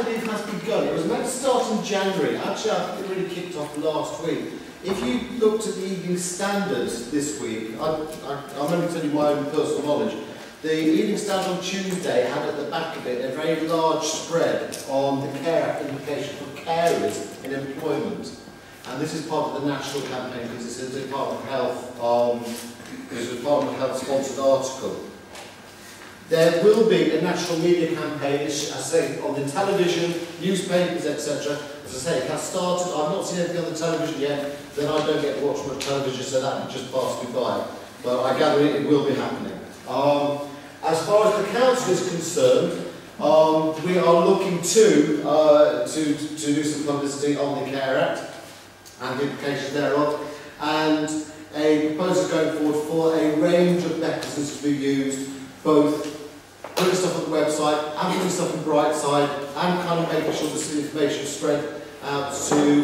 believe has begun. It was meant to start in January. Actually, I think it really kicked off last week. If you looked at the evening standards this week, I'm only telling you my own personal knowledge, the Evening Standard on Tuesday had at the back of it a very large spread on the care implication for carers in employment. And this is part of the national campaign because it's a Department of Health sponsored article. There will be a national media campaign, as I say, on the television, newspapers, etc. As I say, it has started. I've not seen anything on the television yet, then I don't get to watch much television, so that just passed me by. But I gather it will be happening. As far as the council is concerned, we are looking to do some publicity on the Care Act and the implications thereof, and a proposal going forward for a range of mechanisms to be used, both putting stuff on the website and putting stuff on Brightside, and kind of making sure this information spread out to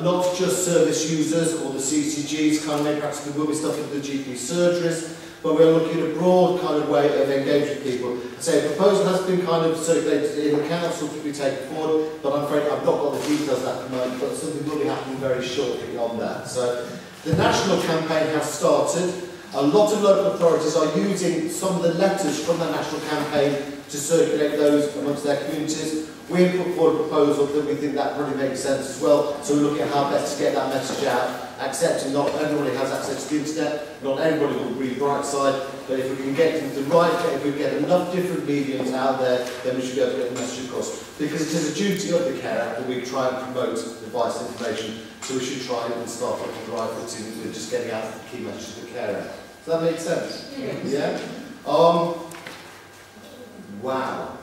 not just service users or the CCGs, kind of maybe perhaps there will be stuff in the GP surgeries, but we're looking at a broad kind of way of engaging people. So a proposal has been kind of circulated in the council to be taken forward, but I'm afraid I've not got the details at the moment, but something will be happening very shortly on that. So the national campaign has started. A lot of local authorities are using some of the letters from the national campaign to circulate those amongst their communities. We have put forward a proposal that we think that really makes sense as well, so we're looking at how best to get that message out, accepting not everybody has access to the internet, not everybody will read Brightside, but if we can get the right, if we get enough different mediums out there, then we should be able to get the message across. Because it is a duty of the Care Act that we try and promote advice and information, so we should try and start off with the right footing with just getting out the key message of the Care Act. Does that make sense? Yes. Yeah? Wow.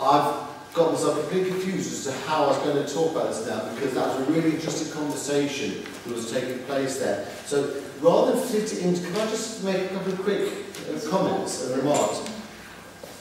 I've got myself completely confused as to how I was going to talk about this now, because that was a really interesting conversation that was taking place there. So rather than fit it into, can I just make a couple of quick comments and remarks?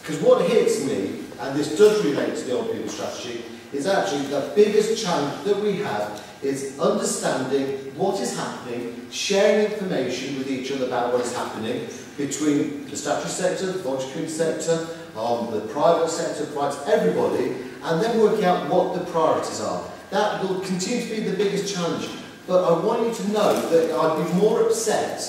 Because what hits me, and this does relate to the old people strategy, is actually the biggest challenge that we have is understanding what is happening, sharing information with each other about what is happening between the statutory sector, the voluntary community sector, the private sector, everybody, and then working out what the priorities are. That will continue to be the biggest challenge. But I want you to know that I'd be more upset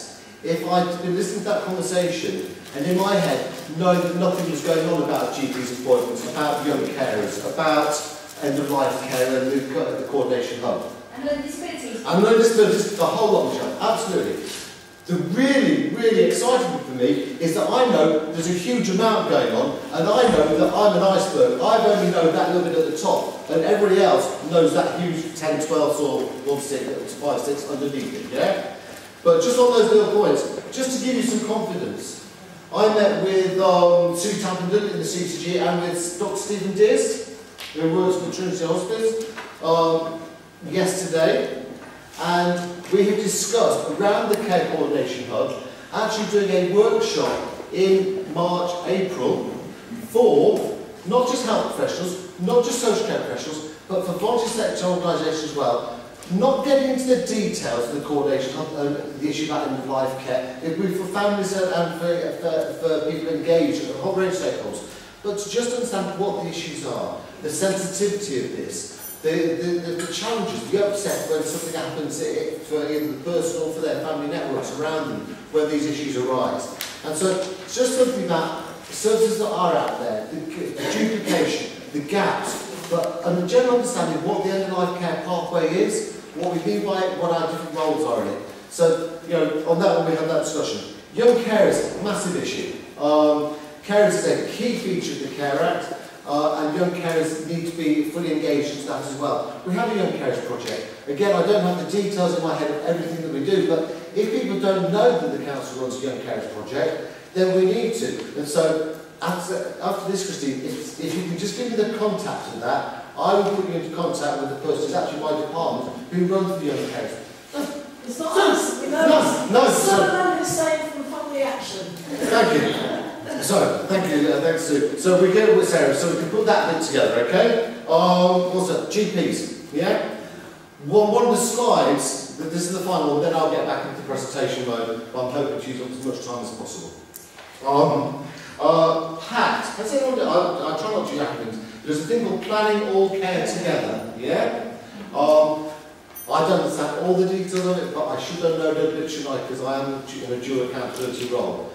if I'd been listening to that conversation and in my head knowing that nothing was going on about GPs' appointments, about young carers, about end-of-life care and the coordination hub. And learning disabilities. And learning disabilities, the whole lot of them, absolutely. The really, really exciting thing for me is that I know there's a huge amount going on, and I know that I'm an iceberg. I've only known that little bit at the top, and everybody else knows that huge 10, 12, or 1, 6, 5, 6 underneath it, yeah? But just on those little points, just to give you some confidence, I met with Sue Tampenden in the CCG and with Dr. Stephen Deers, who works for Trinity Hospice, yesterday. And we have discussed around the Care Coordination Hub actually doing a workshop in March, April for not just health professionals, not just social care professionals, but for voluntary sector organisations as well. Not getting into the details of the coordination hub and the issue about end-of-life care. It will be for families and for people engaged, a whole range of stakeholders. But to just understand what the issues are, the sensitivity of this, the challenges, the upset when something happens for either the person or for their family networks around them where these issues arise. And so it's just something about the services that are out there, the duplication, the gaps, but a general understanding of what the end-of-life care pathway is, what we mean by it, what our different roles are in it. So, you know, on that one we had that discussion. Young carers, massive issue. Carers is a key feature of the Care Act. And young carers need to be fully engaged in that as well. We have a young carers project. Again, I don't have the details in my head of everything that we do, but if people don't know that the council runs a young carers project, then we need to. And so, after this, Christine, if you can just give me the contact of that, I will put you into contact with the person who's actually my department who runs the young carers. It's not us. No. Someone who's saying from Family Action. Thank you. So, thank you, thanks Sue. So we get it with Sarah, so we can put that bit together, okay? What's that? GPs, yeah? One of the slides, this is the final one, then I'll get back into the presentation mode, but I'm hoping to use up as much time as possible. HAT, I try not to use acronyms. There's a thing called planning all care together, yeah? I don't understand all the details of it, but I should have known it, shouldn't I? Because I am in a dual accountability role.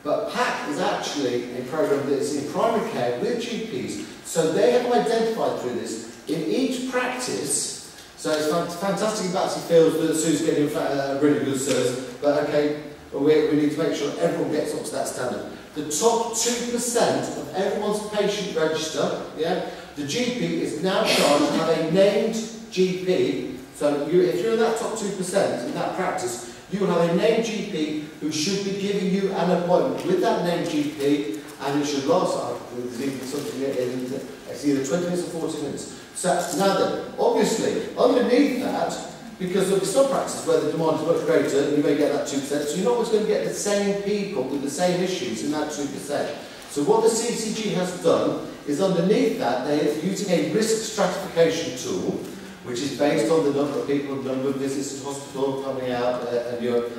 But PAC is actually a programme that is in primary care with GPs. So they have identified through this, in each practice, so it's fantastic about Batsy feels that Sue's getting a really good service, but okay, we need to make sure everyone gets up to that standard. The top 2% of everyone's patient register, yeah, the GP is now charged to have a named GP. So if you're in that top 2% in that practice, you will have a named GP who should be giving you an appointment with that named GP, and it should last something in it's either 20 minutes or 40 minutes. So now then, obviously, underneath that, because there'll be some practices where the demand is much greater, and you may get that 2%, so you're not always going to get the same people with the same issues in that 2%. So what the CCG has done is underneath that, they're using a risk stratification tool, which is based on the number of people, the number of visits to hospital coming out, and your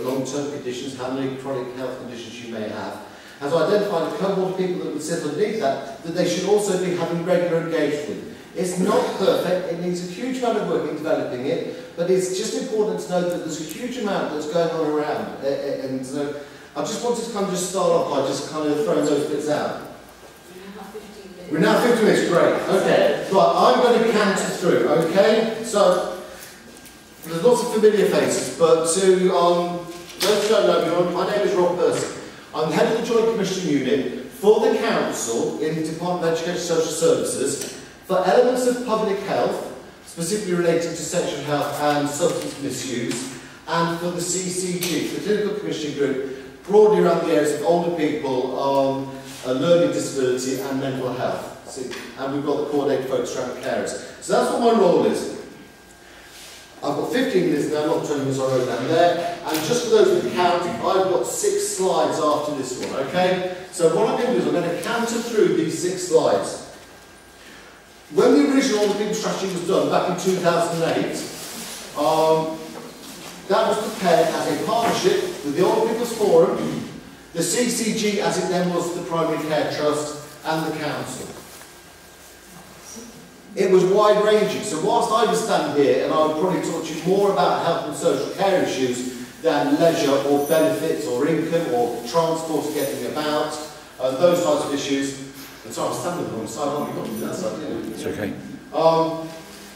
long-term conditions, how many chronic health conditions you may have, has identified a cohort of people that would sit underneath that they should also be having regular engagement with. It's not perfect, it needs a huge amount of work in developing it, but it's just important to know that there's a huge amount that's going on around. And so I just wanted to kind of just start off by just kind of throwing those bits out. We're now 50 minutes, great. Okay, right, I'm going to canter through, okay? So, there's lots of familiar faces, but to those who don't know me, my name is Rob Persey. I'm the head of the Joint Commissioning Unit for the Council in the Department of Education and Social Services for elements of public health, specifically relating to sexual health and substance misuse, and for the CCG, the Clinical Commissioning Group, broadly around the areas of older people, learning disability and mental health. See, and we've got the coordinated focus around carers. So that's what my role is. I've got 15 minutes now, not 20 minutes I wrote down there. And just for those who count, I've got 6 slides after this one, okay? So what I'm going to do is I'm going to canter through these 6 slides. When the original Older People Strategy was done back in 2008, that was prepared as a partnership with the Older People's Forum, the CCG, as it then was the Primary Care Trust, and the Council. It was wide-ranging, so whilst I would stand here and I would probably talk to you more about health and social care issues than leisure or benefits or income or transport getting about, those types of issues. And so I'm standing on the wrong side, I haven't got to do that side, did It's okay.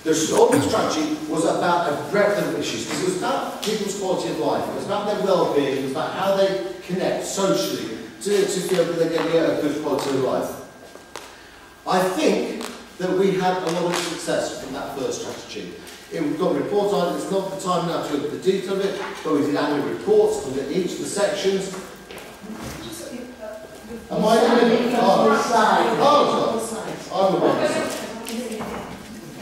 The Older strategy was about a breadth of issues, because it was about people's quality of life, it was about their well-being, it was about how they connect socially to feel that they're getting a good quality of life. I think that we had a lot of success from that first strategy. We've got reports on it, it's not the time now to look at the detail of it, but we did annual reports on each of the sections. Am I in the middle? Oh, I'm the one side.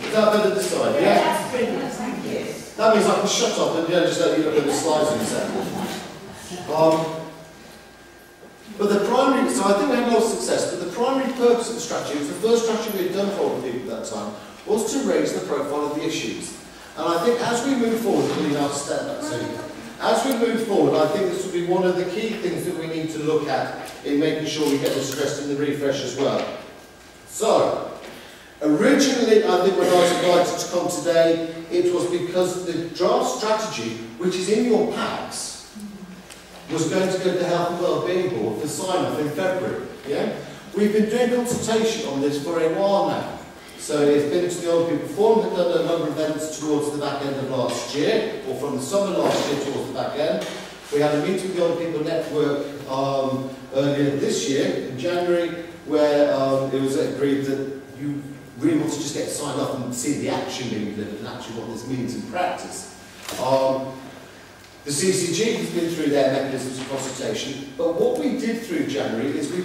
Is that better this side? Yeah? That's brilliant, thank you. That means I can shut up and just let you look at the slides in a second. But the primary, so I think we had a lot of success, but the primary purpose of the strategy, was the first strategy we had done for older people at that time, was to raise the profile of the issues. And I think as we move forward, as we move forward, I think this will be one of the key things that we need to look at in making sure we get this addressed in the refresh as well. So, originally, I think when I was invited to come today, it was because the draft strategy, which is in your packs, was going to go to the Health and Wellbeing Board for sign-off in February. Yeah? We've been doing consultation on this for a while now. So it's been to the Older People Forum, they've done a number of events towards the back end of last year, or from the summer last year towards the back end. We had a meeting with the Older People Network earlier this year, in January, where it was agreed that you really want to just get signed up and see the action being delivered and actually what this means in practice. The CCG has been through their mechanisms of consultation, but what we did through January is we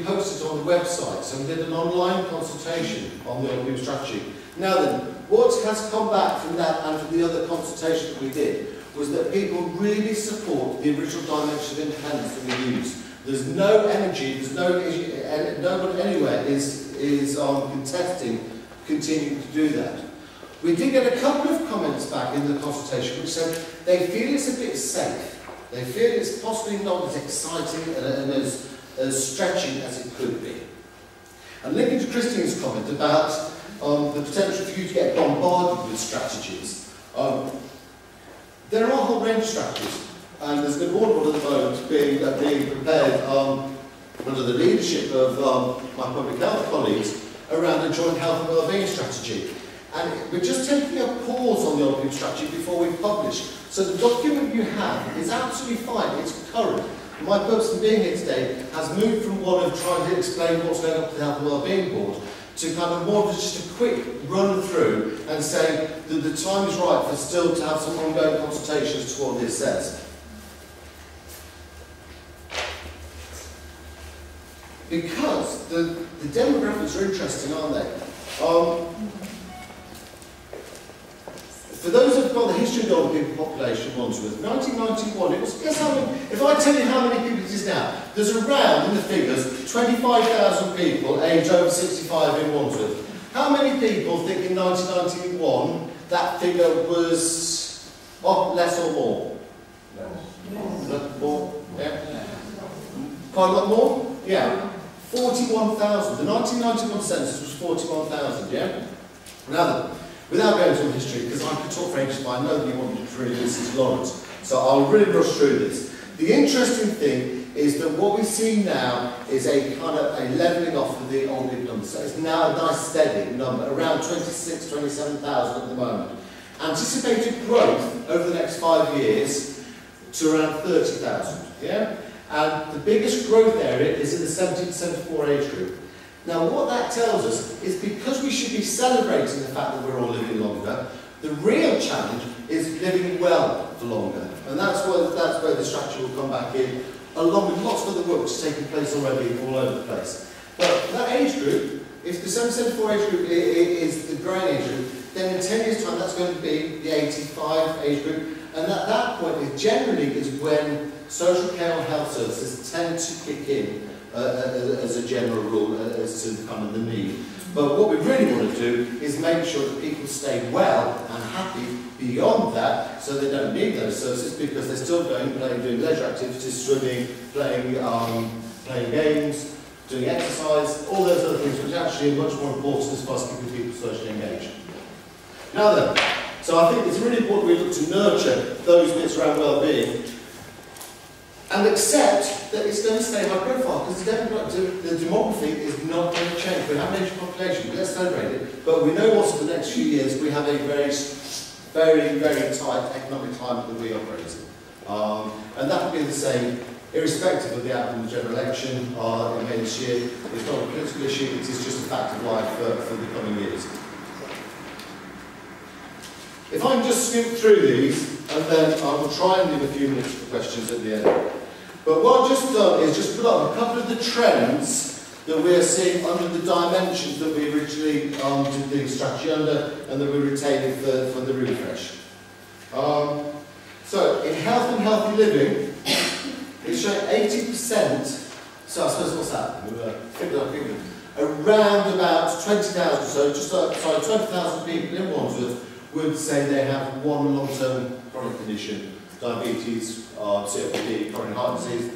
posted it on the website, so we did an online consultation on the Older People Strategy. Now then, what has come back from that and from the other consultation that we did was that people really support the original dimension of independence that we use. There's no energy, there's no issue, and no one anywhere is contesting continuing to do that. We did get a couple of comments back in the consultation which said they feel it's a bit safe. They feel it's possibly not as exciting and as stretching as it could be. And Christine's comment about the potential for you to get bombarded with strategies. There are a whole range of strategies, and there's an award one at the moment being prepared under the leadership of my public health colleagues around a joint health and wellbeing strategy. And we're just taking a pause on the wellbeing strategy before we publish. So the document you have is absolutely fine, it's current. My purpose in being here today has moved from one of trying to explain what's going on to the Health and Wellbeing Board to kind of more of just a quick run through and say that the time is right for still to have some ongoing consultations to what this says. Because the demographics are interesting, aren't they? For those who've got the history of the older people population, Wandsworth, 1991, it was, guess how many, if I tell you how many people it is now, there's around, in the figures, 25,000 people aged over 65 in Wandsworth. How many people think in 1991 that figure was less or more? More? Yeah. Quite a lot more? Yeah. 41,000. The 1991 census was 41,000, yeah? Now then, without going into history, because I could talk for ages, but I know that you want to really listen to Lawrence, so I'll really rush through this. The interesting thing is that what we see now is a kind of a levelling off of the old people numbers. So it's now a nice steady number, around 26, 27,000 at the moment. Anticipated growth over the next 5 years to around 30,000, yeah? And the biggest growth area is in the 70 to 74 age group. Now what that tells us is because we should be celebrating the fact that we're all living longer, the real challenge is living well for longer. And that's where the strategy will come back in, along with lots of other work which is taking place already all over the place. But that age group, if the 74 age group is the growing age group, then in 10 years' time that's going to be the 85 age group. And at that point, it generally is when social care or health services tend to kick in as a general rule, as to kind of the need. But what we really want to do is make sure that people stay well and happy beyond that, so they don't need those services because they're still going, doing leisure activities, swimming, playing games, doing exercise, all those other things which actually are much more important as far as keeping people socially engaged. Now then, so I think it's really important we look to nurture those bits around well-being and accept that it's going to stay high profile because the demography is not going to change. We have an aging population, let's celebrate it, but we know also for the next few years we have a very, very tight economic climate that we operate in. And that will be the same irrespective of the outcome of the general election in May this year. It's not a political issue, it is just a fact of life for the coming years. If I can just scoop through these, and then I will try and leave a few minutes for questions at the end. But what I've just done is just put up a couple of the trends that we're seeing under the dimensions that we originally did the strategy under, and that we're retaining for the refresh. So, in health and healthy living, it's showing 80%, so I suppose what's that? Around about 20,000, so just 20,000 people in Wandsworth would say they have one long-term chronic condition, diabetes, COPD, coronary heart disease.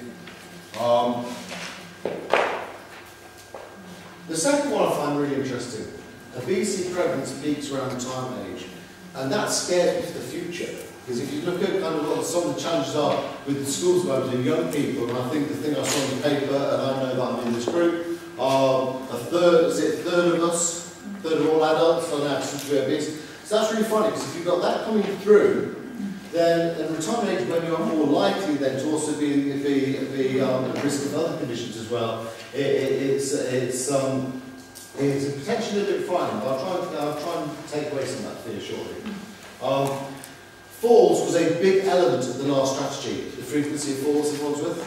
The second one I find really interesting, obesity prevalence peaks around retirement age, and that scares me for the future. Because if you look at kind of what some of the challenges are with the schools about in young people, and I think the thing I saw in the paper, and I know that I'm in this group, a third of us, a third of all adults are now considered obese. So that's really funny, because if you've got that coming through, then at retirement age, when you are more likely then to also be at risk of other conditions as well, it's potentially a little bit frightening, but I'll try and take away some of that fear shortly. Falls was a big element of the last strategy, the frequency of falls in Wandsworth.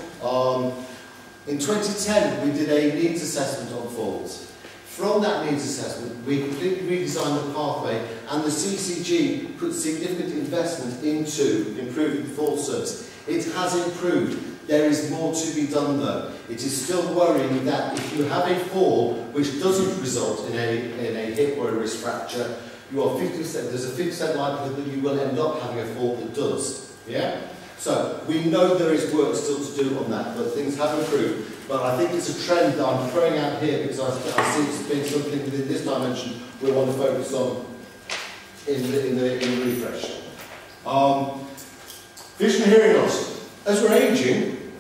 In 2010, we did a needs assessment on falls. From that needs assessment, we completely redesigned the pathway, and the CCG put significant investment into improving the fall service. It has improved. There is more to be done though. It is still worrying that if you have a fall which doesn't result in a hip or a wrist fracture, you are 50%, there's a 50% likelihood that you will end up having a fall that does. Yeah? So we know there is work still to do on that, but things have improved. But I think it's a trend that I'm throwing out here because I see it's been something within this dimension we want to focus on in the refresh. Vision and hearing loss. As we're ageing,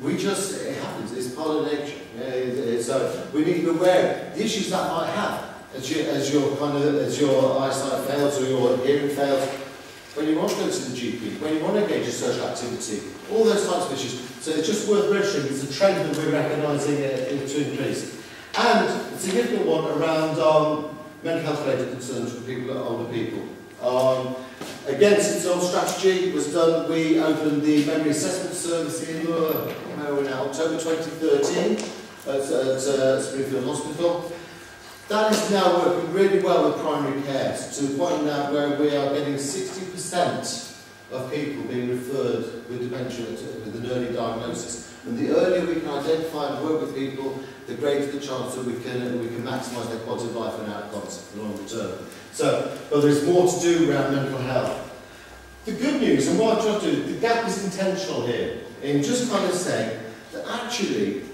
it happens, it's part of nature. So we need to be aware of the issues that might have as your eyesight fails or your hearing fails. When you want to go to the GP, when you want to engage in social activity, all those types of issues. So it's just worth registering. It's a trend that we're recognising to increase. And a significant one around mental health related concerns for people, older people. Again, since the old strategy was done, we opened the memory assessment service in October 2013 at Springfield Hospital. That is now working really well with primary care, to the point now where we are getting 60% of people being referred with dementia with an early diagnosis. And the earlier we can identify and work with people, the greater the chance that we can maximise their quality of life and outcomes for the longer term. So, but there's more to do around mental health. The good news, and what I'm trying to do, the gap is intentional here, in just kind of saying that actually,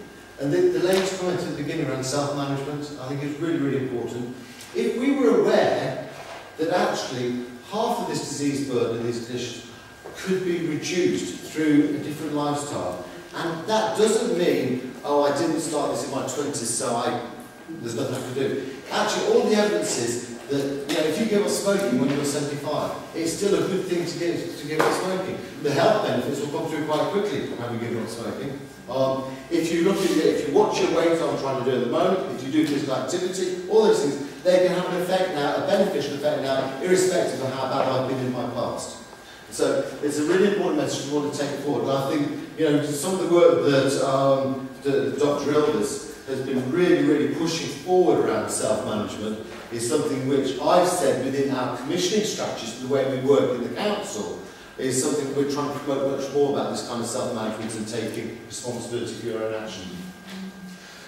and the lady's comment at the beginning around self-management, I think is really, really important. If we were aware that actually half of this disease burden and these conditions could be reduced through a different lifestyle, and that doesn't mean, oh, I didn't start this in my 20s, so there's nothing I can do. Actually, all the evidence is that, if you give up smoking when you're 75, it's still a good thing to give up smoking. The health benefits will come through quite quickly from having given up smoking. If you watch your weight, I'm trying to do at the moment, if you do physical activity, all those things, they can have an effect now, a beneficial effect now, irrespective of how bad I've been in my past. So it's a really important message we want to take forward. And I think, some of the work that Dr. Elders has been really, really pushing forward around self-management is something which I've said within our commissioning strategies, the way we work in the council, is something we're trying to promote much more about, this kind of self-management and taking responsibility for your own action.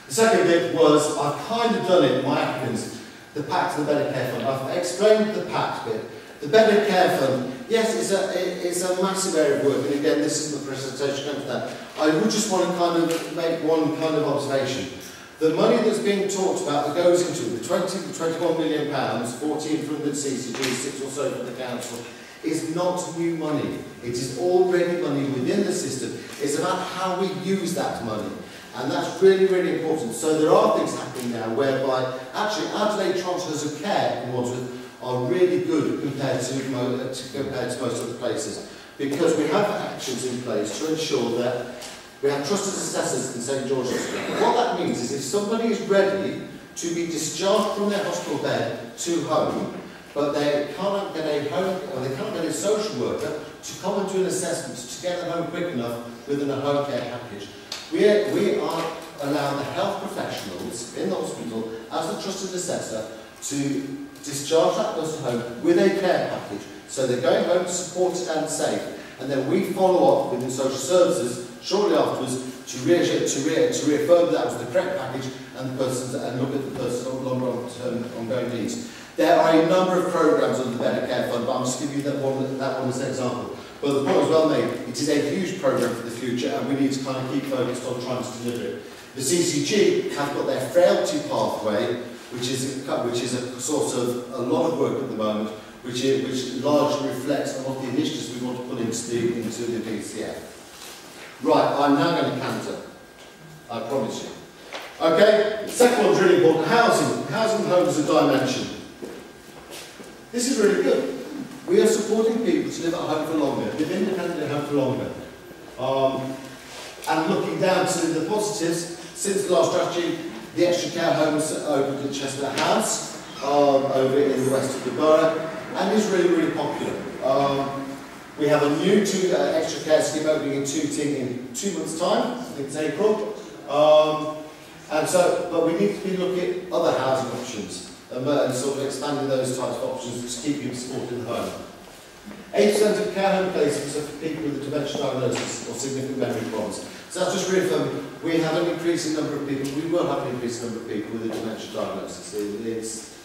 The second bit was, I've kind of done it in my applicants, the Pact and the Better Care Fund. I've explained the Pact bit. The Better Care Fund, yes, it's a massive area of work, and again, this isn't the presentation of that. I would just want to kind of make one kind of observation. The money that's being talked about that goes into it, the 20 to 21 million pounds, 14 from the CCG, 6 or so from the council, is not new money. It is already money within the system. It's about how we use that money. And that's really, really important. So there are things happening now whereby actually our delayed transfers of care in Wandsworth are really good compared to most other places, because we have actions in place to ensure that we have trusted assessors in St George's. What that means is if somebody is ready to be discharged from their hospital bed to home, but they cannot get a home, or they can't get a social worker to come and do an assessment to get them home quick enough within a home care package, we are allowing the health professionals in the hospital, as the trusted assessor, to discharge that person home with a care package. So they're going home supported and safe, and then we follow up within social services shortly afterwards to reaffirm that was the correct package and look at the person's long-term ongoing needs. There are a number of programmes under the Better Care Fund, but I'm just giving you that one as an example. But the point was well made. It is a huge programme for the future, and we need to kind of keep focused on trying to deliver it. The CCG have got their frailty pathway, which is a source of a lot of work at the moment, which largely reflects on what the initiatives we want to put into the BCF. Right, I'm now going to canter. I promise you. Okay, second one's really important. Housing. Housing and home as a dimension. This is really good. We are supporting people to live at home for longer, live independently at home for longer. And looking down to the positives, since the last strategy, the extra care homes opened at Chestnut House, over in the west of the borough, and is really, really popular. We have a new extra care scheme opening in Tooting in 2 months' time, I think it's April. But we need to be looking at other housing options and sort of expanding those types of options to keep people supported in the home. 8% of care home placements are for people with a dementia diagnosis or significant memory problems. So that's just reaffirming we have an increasing number of people, we will have an increasing number of people with a dementia diagnosis.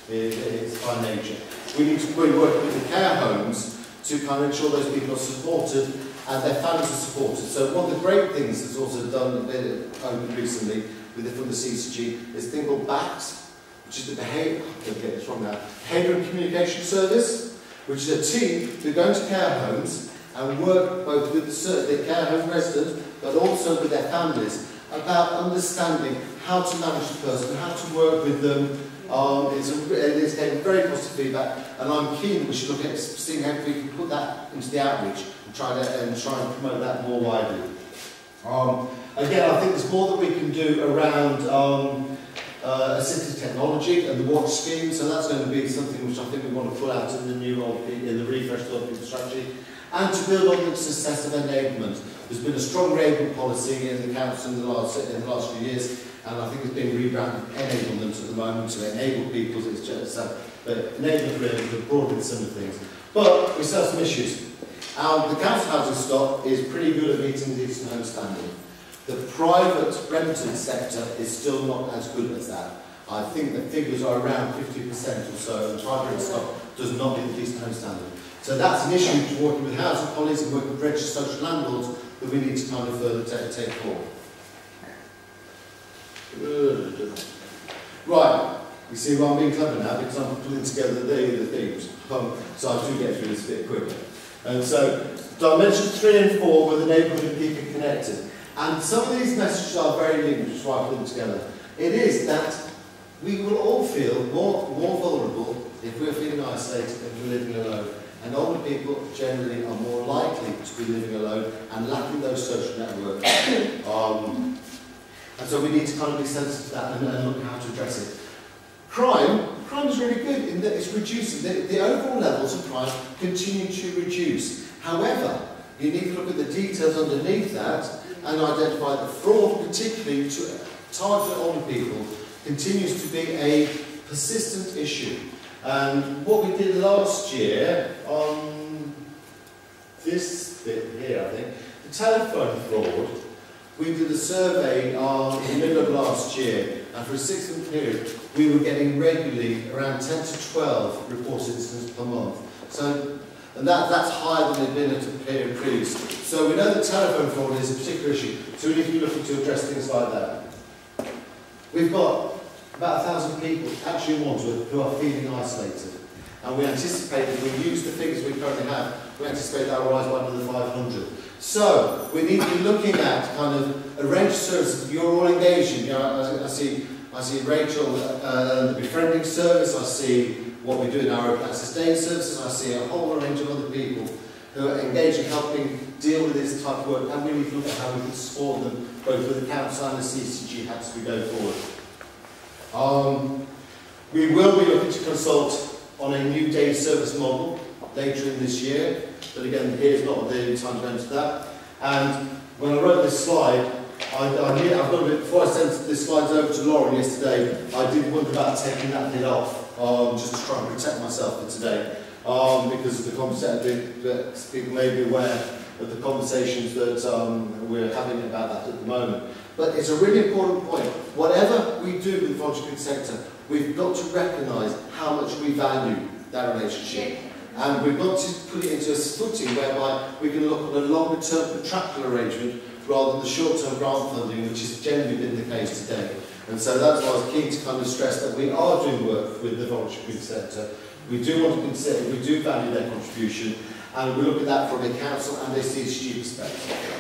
It's by nature. We need to be working with the care homes to kind of ensure those people are supported and their families are supported. So one of the great things that's also done opened recently from the CCG is a thing called BACT, which is the Behaviour and Communication Service, which is a team who go into care homes and work both with the care home residents but also with their families about understanding how to manage the person, how to work with them. It's getting very positive feedback, and I'm keen that we should look at seeing how we can put that into the outreach and try and promote that more widely. Again, I think there's more that we can do around assistive technology and the watch scheme, so that's going to be something which I think we want to pull out in the refreshed old people strategy, and to build on the success of enablement. There's been a strong enablement policy in the council in the last few years, and I think it's being rebranded enablement at the moment to enable people. It's just but enablement really have broadened some of the things. But we still have some issues. The council housing stock is pretty good at meeting decent home standing. The private rented sector is still not as good as that. I think the figures are around 50% or so, and private rented stock does not meet the decent home standard. So that's an issue to working with housing policy and working with registered social landlords that we need to kind of further take forward. Right, you see why I'm being clever now, because I'm putting together the themes. So I do get through this a bit quicker. And so, dimensions 3 and 4 were the neighbourhood and keeping connected. And some of these messages are very linked, which is why I put them together. It is that we will all feel more vulnerable if we're feeling isolated and we're living alone. And older people generally are more likely to be living alone and lacking those social networks. And so we need to kind of be sensitive to that and look at how to address it. Crime is really good in that it's reducing. The overall levels of crime continue to reduce. However, you need to look at the details underneath that and identify that fraud, particularly to target older people, continues to be a persistent issue. And what we did last year on this bit here, I think, the telephone fraud, we did a survey in the middle of last year, and for a 6-month period, we were getting regularly around 10 to 12 reported incidents per month. So, and that's higher than it had been at a period previously. So we know that telephone fraud is a particular issue, so we need to be looking to address things like that. We've got about 1,000 people actually in Wandsworth who are feeling isolated. And we anticipate that we use the figures we currently have, we anticipate that will rise by another 500. So we need to be looking at kind of a range of services you're all engaged in. You know, I see Rachel, the befriending service, I see what we do in our open access day services, I see a whole range of other people who are engaged in helping deal with this type of work, and we need to look at how we can support them both with the council and the CCG as we go forward. We will be looking to consult on a new day service model later in this year, but again, here's not the time to go into that. And when I wrote this slide, I've got a bit, before I sent this slides over to Lauren yesterday, I did wonder about taking that bit off, just to try and protect myself for today, because of the conversation that people may be aware of the conversations that we're having about that at the moment. But it's a really important point. Whatever we do with the voluntary sector, we've got to recognise how much we value that relationship. And we've got to put it into a footing whereby we can look at a longer-term contractual arrangement rather than the short-term grant funding, which has generally been the case today. And so that's why I was keen to kind of stress that we are doing work with the voluntary sector. We do want to consider, we do value their contribution, and we look at that from a council and a CCG perspective.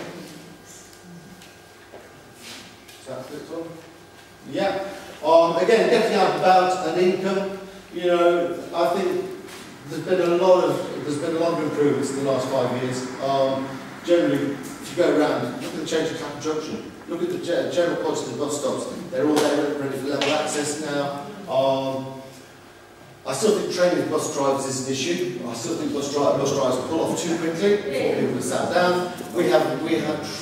Yeah. Again, getting out about an income. You know, I think there's been a lot of improvements in the last 5 years. Generally, if you go around, look at the change of Clapham Junction. Look at the general quality of the bus stops. They're all there ready for level access now. I still think training of bus drivers is an issue. I still think bus drivers pull off too quickly before people have sat down. We have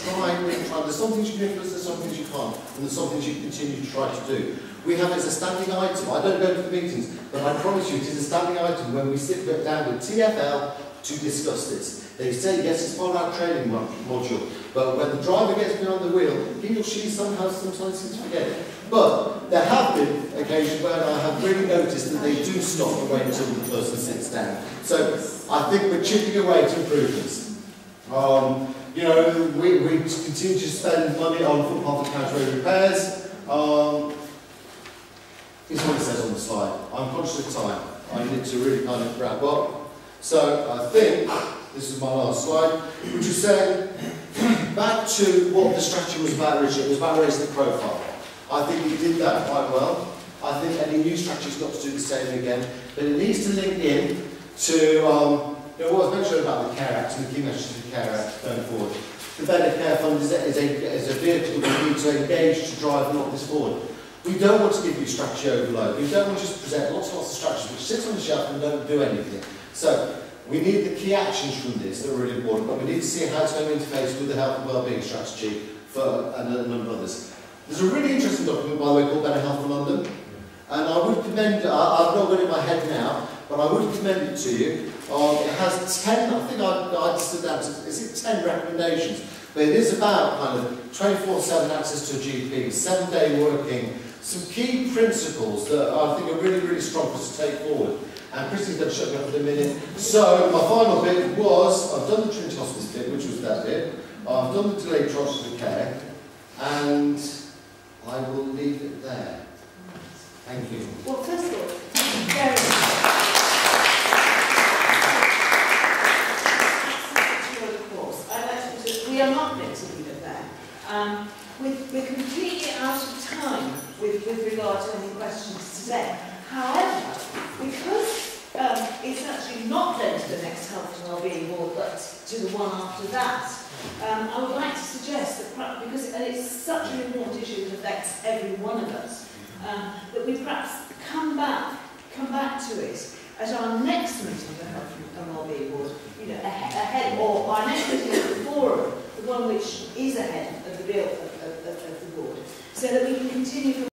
tried. There's some things you can influence, there's some things you can't, and there's some things you continue to try to do. We have it as a standing item. I don't go to the meetings, but I promise you it is a standing item when we sit down with TfL to discuss this. They say, yes, it's part of our training module, but when the driver gets behind the wheel, he or she sometimes seems to forget it. But there have been occasions where I have really noticed that they do stop and wait until the person sits down. So I think we're chipping away at improvements. You know, we continue to spend money on footpath and county repairs. Here's what it says on the slide. I'm conscious of time. I need to really kind of wrap up. So I think this is my last slide, which is saying back to what the strategy was about originally. It was about raising the profile. I think we did that quite well. I think any new strategy's got to do the same again, but it needs to link in to you know, what I was mentioning about the Care Act and the key messages of the Care Act going forward. The Better Care Fund is a vehicle that we need to engage to drive not this forward. We don't want to give you strategy overload. We don't want to just present lots and lots of strategies which sit on the shelf and don't do anything. So we need the key actions from this that are really important, but we need to see how it's going to interface with the health and wellbeing strategy for a number of others. There's a really interesting document, by the way, called Better Health for London, and I would commend it. I've not got it in my head now, but I would commend it to you. It has 10, I think I just did that, is it 10 recommendations? But it is about kind of 24/7 access to a GP, 7-day working, some key principles that I think are really, really strong for us to take forward. And Christy's going to shut me up in a minute. So my final bit was, I've done the Trinity Hospice bit, which was that bit. I've done the delayed transfer of care, and I will leave it there. Thank you. Well, first of all, thank you very much. We are not going to leave it there. We're completely out of time with regard to any questions today. However, because it's actually not going to the next Health and Wellbeing Board, but to the one after that, I would like to suggest that, because it's such an important issue that affects every one of us, that we perhaps come back to it at our next meeting of the Health and Wellbeing Board, you know, ahead, or our next meeting of the forum, the one which is ahead of the bill of the board, so that we can continue